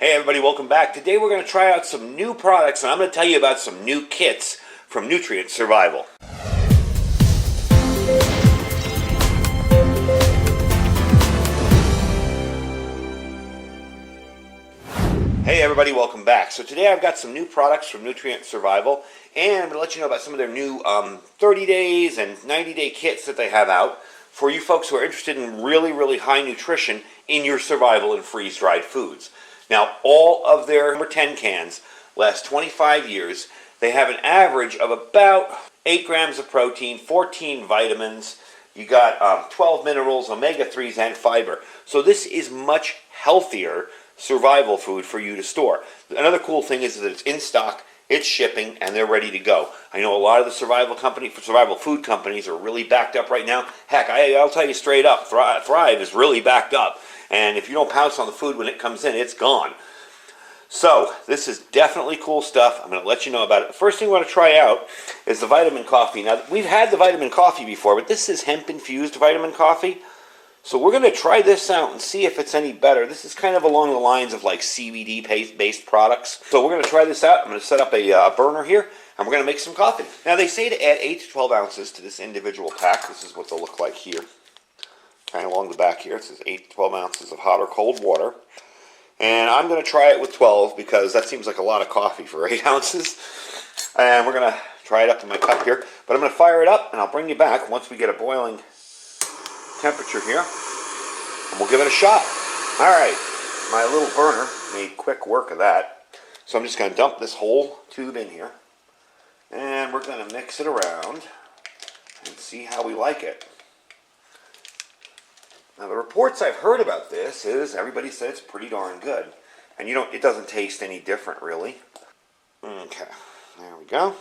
Hey everybody, welcome back. Today we're going to try out some new products and I'm going to tell you about some new kits from Nutrient Survival. Hey everybody, welcome back. So today I've got some new products from Nutrient Survival and I'm going to let you know about some of their new 30 days and 90-day kits that they have out for you folks who are interested in really high nutrition in your survival and freeze-dried foods. Now, all of their number 10 cans last 25 years. They have an average of about 8 grams of protein, 14 vitamins. You got 12 minerals, omega-3s, and fiber. So this is much healthier survival food for you to store. Another cool thing is that it's in stock, it's shipping, and they're ready to go. I know a lot of the survival food companies are really backed up right now. Heck, I'll tell you straight up, Thrive is really backed up. And if you don't pounce on the food when it comes in, it's gone. So, this is definitely cool stuff. I'm going to let you know about it. The first thing we want to try out is the vitamin coffee. Now, we've had the vitamin coffee before, but this is hemp-infused vitamin coffee. So we're going to try this out and see if it's any better. This is kind of along the lines of like CBD-based products. So we're going to try this out. I'm going to set up a burner here, and we're going to make some coffee. Now, they say to add 8 to 12 ounces to this individual pack. This is what they'll look like here. Kind of along the back here, it says 8 to 12 ounces of hot or cold water. And I'm going to try it with 12 because that seems like a lot of coffee for 8 ounces. And we're going to try it up to my cup here. But I'm going to fire it up and I'll bring you back once we get a boiling temperature here. And we'll give it a shot. Alright, my little burner made quick work of that. So I'm just going to dump this whole tube in here. And we're going to mix it around and see how we like it. Now the reports I've heard about this is everybody said it's pretty darn good. And it doesn't taste any different really. Okay, there we go.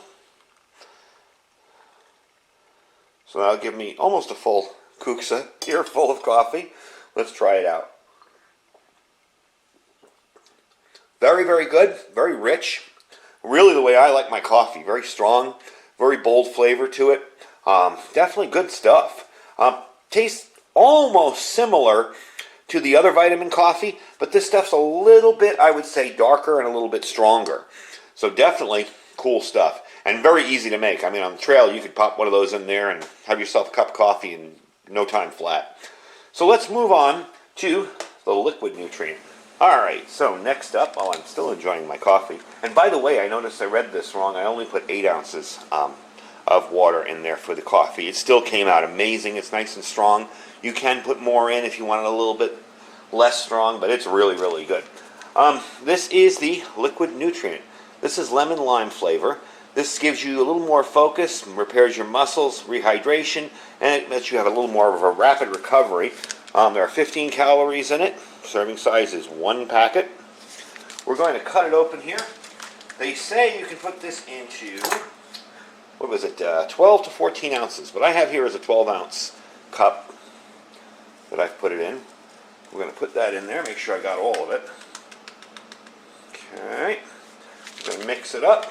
So that'll give me almost a full kuksa here full of coffee. Let's try it out. Very good, very rich. Really the way I like my coffee. Very strong, very bold flavor to it. Definitely good stuff. Tastes almost similar to the other vitamin coffee, but this stuff's a little bit, I would say, darker and a little bit stronger. So definitely cool stuff. And very easy to make. I mean, on the trail, you could pop one of those in there and have yourself a cup of coffee in no time flat. So let's move on to the liquid nutrient. Alright, so next up, while I'm still enjoying my coffee, and by the way, I noticed I read this wrong. I only put 8 ounces of water in there for the coffee. It still came out amazing. It's nice and strong. You can put more in if you want it a little bit less strong, but it's really good. This is the liquid nutrient. This is lemon lime flavor. This gives you a little more focus, repairs your muscles, rehydration, and it lets you have a little more of a rapid recovery. There are 15 calories in it. Serving size is 1 packet. We're going to cut it open here. They say you can put this into, 12 to 14 ounces. What I have here is a 12-ounce cup that I've put it in. We're going to put that in there, make sure I got all of it. Okay. I'm going to mix it up.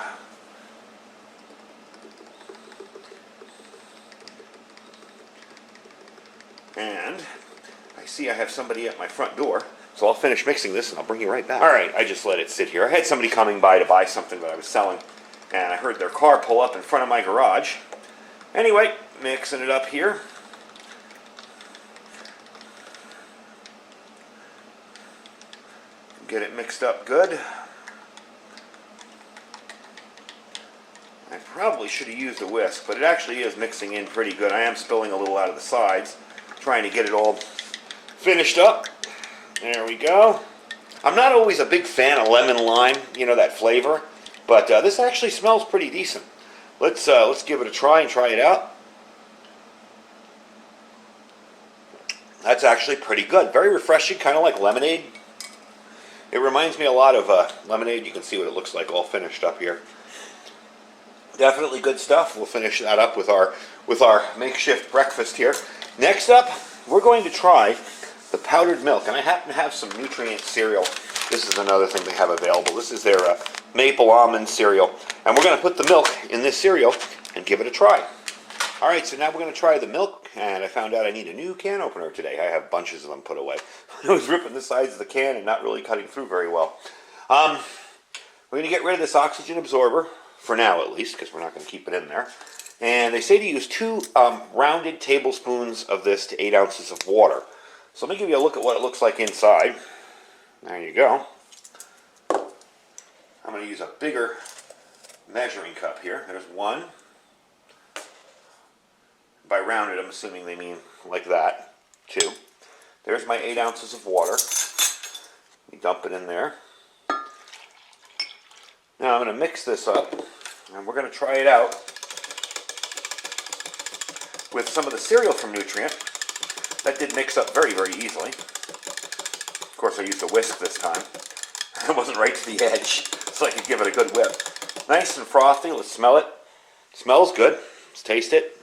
And I see I have somebody at my front door, so I'll finish mixing this and I'll bring you right back. Alright, I just let it sit here. I had somebody coming by to buy something that I was selling, and I heard their car pull up in front of my garage. Anyway, mixing it up here. Get it mixed up good. I probably should have used a whisk, but it actually is mixing in pretty good. I am spilling a little out of the sides, trying to get it all finished up. There we go. I'm not always a big fan of lemon lime, that flavor, but this actually smells pretty decent. Let's give it a try and try it out. That's actually pretty good. Very refreshing, kind of like lemonade. It reminds me a lot of lemonade. You can see what it looks like all finished up here. Definitely good stuff. We'll finish that up with our makeshift breakfast here. Next up, we're going to try the powdered milk. And I happen to have some Nutrient cereal. This is another thing they have available. This is their maple almond cereal. And we're going to put the milk in this cereal and give it a try. Alright, so now we're going to try the milk. And I found out I need a new can opener today. I have bunches of them put away. It was ripping the sides of the can and not really cutting through very well. We're going to get rid of this oxygen absorber, for now at least, because we're not going to keep it in there. And they say to use 2 rounded tablespoons of this to 8 ounces of water. So let me give you a look at what it looks like inside. There you go. I'm going to use a bigger measuring cup here. There's 1. By rounded, I'm assuming they mean like that. 2. There's my 8 ounces of water. Let me dump it in there. Now I'm going to mix this up, and we're going to try it out with some of the cereal from Nutrient. That did mix up very, very easily. Of course, I used a whisk this time. It wasn't right to the edge, so I could give it a good whip. Nice and frothy. Let's smell it. Smells good. Let's taste it.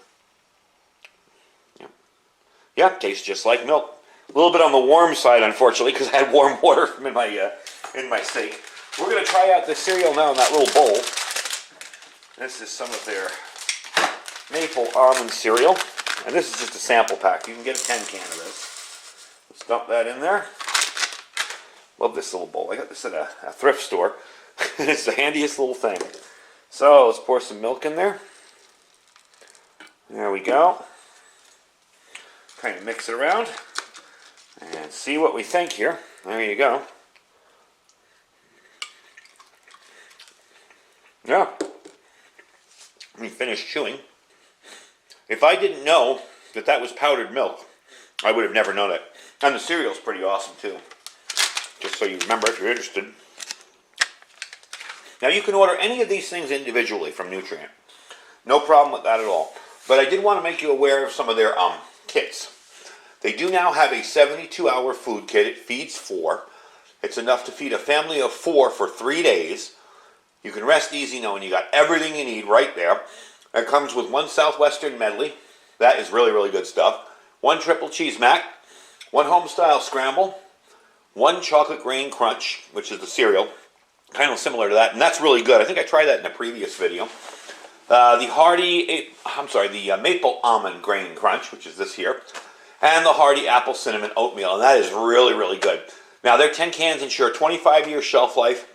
Yeah, tastes just like milk. A little bit on the warm side, unfortunately, because I had warm water from in my sink. We're going to try out this cereal now in that little bowl. This is some of their maple almond cereal. And this is just a sample pack. You can get a 10 can of this. Let's dump that in there. Love this little bowl. I got this at a thrift store. It's the handiest little thing. So let's pour some milk in there. There we go. Kind of mix it around. And see what we think here. There you go. Yeah. Let me finish chewing. If I didn't know that that was powdered milk, I would have never known it. And the cereal's pretty awesome too. Just so you remember if you're interested. Now you can order any of these things individually from Nutrient. No problem with that at all. But I did want to make you aware of some of their kits. They do now have a 72-hour food kit. It feeds 4. It's enough to feed a family of 4 for 3 days. You can rest easy knowing you got everything you need right there. It comes with 1 Southwestern medley. That is really, really good stuff. 1 triple cheese mac. 1 home-style scramble. 1 chocolate grain crunch, which is the cereal. Kind of similar to that, and that's really good. I think I tried that in a previous video. The maple almond grain crunch, which is this here. And the Hardy apple cinnamon oatmeal, and that is really, really good. Now, their 10 cans ensure 25-year shelf life.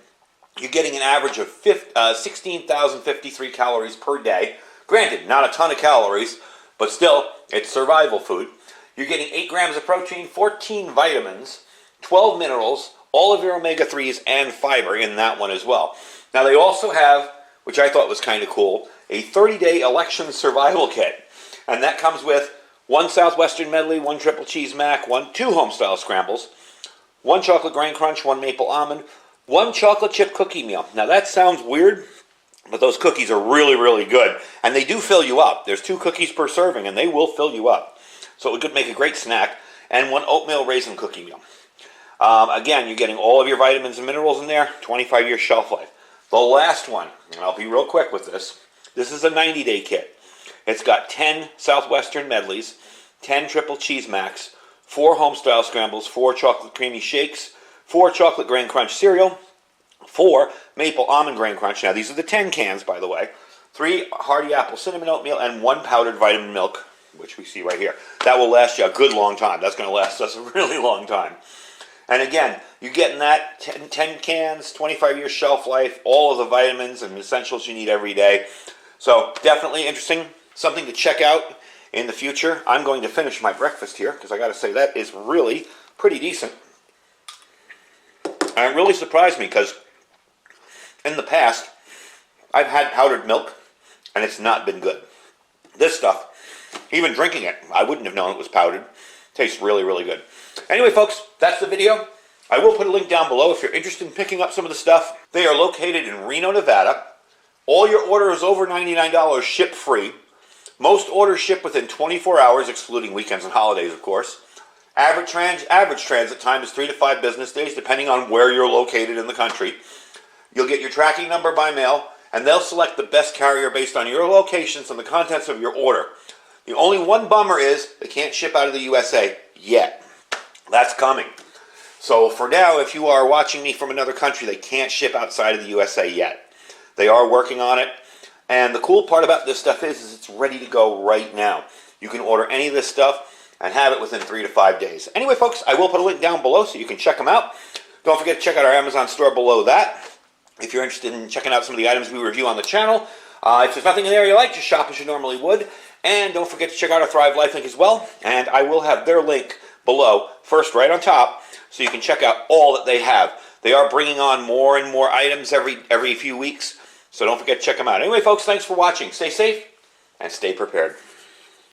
You're getting an average of 16,053 calories per day. Granted, not a ton of calories, but still, it's survival food. You're getting 8 grams of protein, 14 vitamins, 12 minerals, all of your omega-3s, and fiber in that one as well. Now, they also have, which I thought was kind of cool, a 30-day election survival kit. And that comes with 1 Southwestern medley, 1 triple cheese mac, 2 home-style scrambles, 1 chocolate grain crunch, 1 maple almond, 1 chocolate chip cookie meal. Now that sounds weird, but those cookies are really, really good. And they do fill you up. There's 2 cookies per serving, and they will fill you up. So it could make a great snack. And 1 oatmeal raisin cookie meal. Again, you're getting all of your vitamins and minerals in there, 25-year shelf life. The last one, and I'll be real quick with this. This is a 90-day kit. It's got 10 Southwestern medleys, 10 triple cheese macs, 4 home-style scrambles, 4 chocolate creamy shakes, 4 chocolate grain crunch cereal, 4 maple almond grain crunch. Now, these are the 10 cans, by the way. 3 Hardy apple cinnamon oatmeal, and 1 powdered vitamin milk, which we see right here. That will last you a good long time. That's going to last us a really long time. And again, you're getting that 10 cans, 25-year shelf life, all of the vitamins and essentials you need every day. So definitely interesting, something to check out in the future. I'm going to finish my breakfast here because I got to say that is really pretty decent. And it really surprised me because in the past, I've had powdered milk and it's not been good. This stuff, even drinking it, I wouldn't have known it was powdered. Tastes really, really good. Anyway, folks, that's the video. I will put a link down below if you're interested in picking up some of the stuff. They are located in Reno, Nevada. All your orders over $99 ship free. Most orders ship within 24 hours, excluding weekends and holidays, of course. Average transit time is 3 to 5 business days, depending on where you're located in the country. You'll get your tracking number by mail, and they'll select the best carrier based on your locations and the contents of your order. The only one bummer is they can't ship out of the USA yet. That's coming. So for now, if you are watching me from another country, they can't ship outside of the USA yet. They are working on it. And the cool part about this stuff is it's ready to go right now. You can order any of this stuff and have it within 3 to 5 days. Anyway, folks, I will put a link down below so you can check them out. Don't forget to check out our Amazon store below that if you're interested in checking out some of the items we review on the channel. If there's nothing in there you like, just shop as you normally would. And don't forget to check out our Thrive Life link as well. And I will have their link below, first right on top, so you can check out all that they have. They are bringing on more and more items every few weeks, so don't forget to check them out. Anyway, folks, thanks for watching. Stay safe and stay prepared.